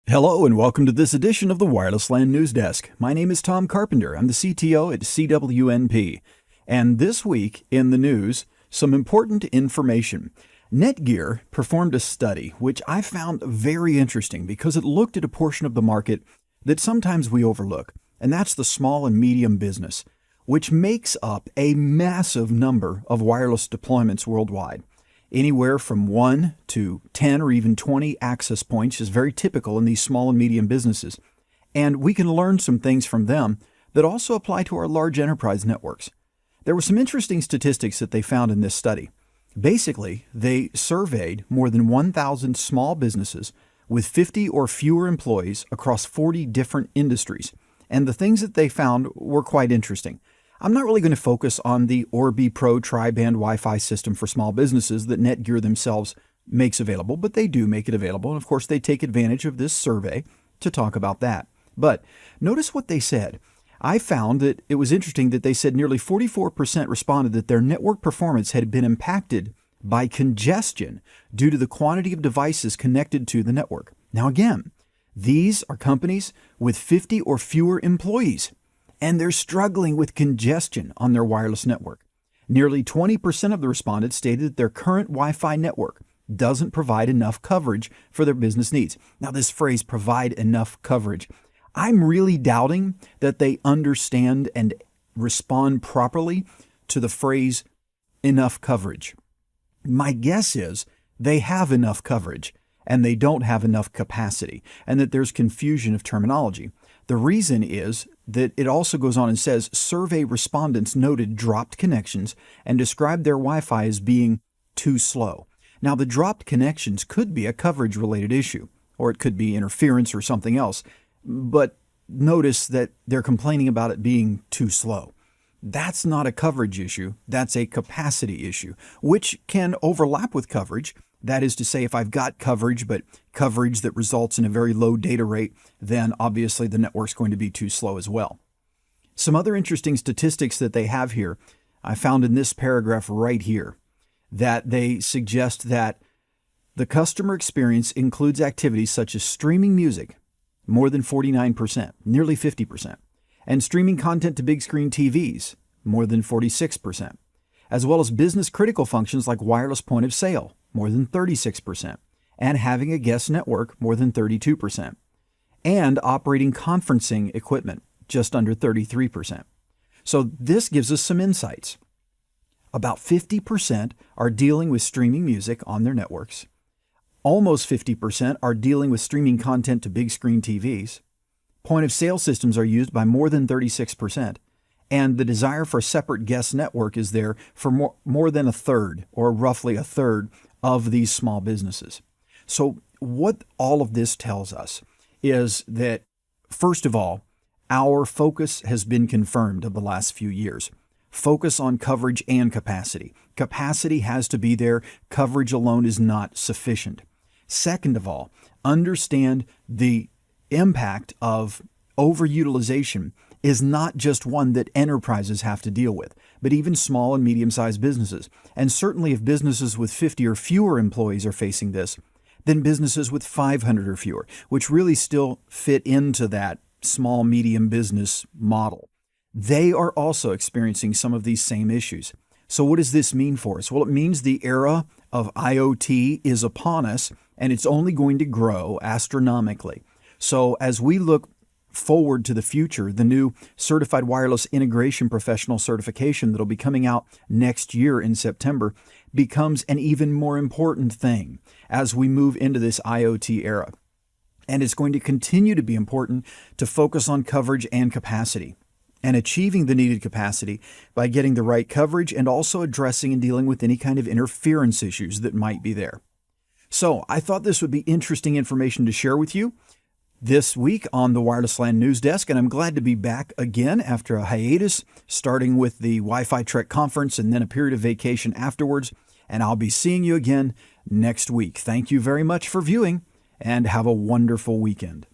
Hello and welcome to this edition of the Wireless LAN News Desk. My name is Tom Carpenter. I'm the CTO at CWNP. And this week in the news, some important information. NETGEAR performed a study which I found very interesting because it looked at a portion of the market that sometimes we overlook, and that's the small and medium business, which makes up a massive number of wireless deployments worldwide. Anywhere from 1 to 10 or even 20 access points is very typical in these small and medium businesses. And we can learn some things from them that also apply to our large enterprise networks. There were some interesting statistics that they found in this study. Basically, they surveyed more than 1,000 small businesses with 50 or fewer employees across 40 different industries. And the things that they found were quite interesting. I'm not really going to focus on the Orbi Pro tri-band Wi-Fi system for small businesses that NETGEAR themselves makes available, but they do make it available. And of course, they take advantage of this survey to talk about that. But notice what they said. I found that it was interesting that they said nearly 44% responded that their network performance had been impacted by congestion due to the quantity of devices connected to the network. Now again, these are companies with 50 or fewer employees, and they're struggling with congestion on their wireless network. Nearly 20% of the respondents stated that their current Wi-Fi network doesn't provide enough coverage for their business needs. Now, this phrase, provide enough coverage, I'm really doubting that they understand and respond properly to the phrase enough coverage. My guess is they have enough coverage and they don't have enough capacity, and that there's confusion of terminology. The reason is that it also goes on and says survey respondents noted dropped connections and described their Wi-Fi as being too slow. Now, the dropped connections could be a coverage-related issue, or it could be interference or something else. But notice that they're complaining about it being too slow. That's not a coverage issue. That's a capacity issue, which can overlap with coverage. That is to say, if I've got coverage, but coverage that results in a very low data rate, then obviously the network's going to be too slow as well. Some other interesting statistics that they have here, I found in this paragraph right here, that they suggest that the customer experience includes activities such as streaming music, more than 49%, nearly 50%, and streaming content to big screen TVs, more than 46%, as well as business critical functions like wireless point of sale, more than 36%, and having a guest network, more than 32%, and operating conferencing equipment, just under 33%. So this gives us some insights. About 50% are dealing with streaming music on their networks. Almost 50% are dealing with streaming content to big screen TVs. Point of sale systems are used by more than 36%. And the desire for a separate guest network is there for more than a third, or roughly a third, of these small businesses. So what all of this tells us is that, first of all, our focus has been confirmed of the last few years. Focus on coverage and capacity. Capacity has to be there. Coverage alone is not sufficient. Second of all, understand the impact of overutilization is not just one that enterprises have to deal with, but even small and medium-sized businesses. And certainly if businesses with 50 or fewer employees are facing this, then businesses with 500 or fewer, which really still fit into that small, medium business model, they are also experiencing some of these same issues. So what does this mean for us? Well, it means the era of IoT is upon us, and it's only going to grow astronomically. So as we look forward to the future, the new Certified Wireless Integration Professional certification that'll be coming out next year in September becomes an even more important thing as we move into this IoT era. And it's going to continue to be important to focus on coverage and capacity, and achieving the needed capacity by getting the right coverage and also addressing and dealing with any kind of interference issues that might be there. So I thought this would be interesting information to share with you this week on the Wireless LAN News Desk, and I'm glad to be back again after a hiatus, starting with the Wi-Fi Trek conference and then a period of vacation afterwards, and I'll be seeing you again next week. Thank you very much for viewing, and have a wonderful weekend.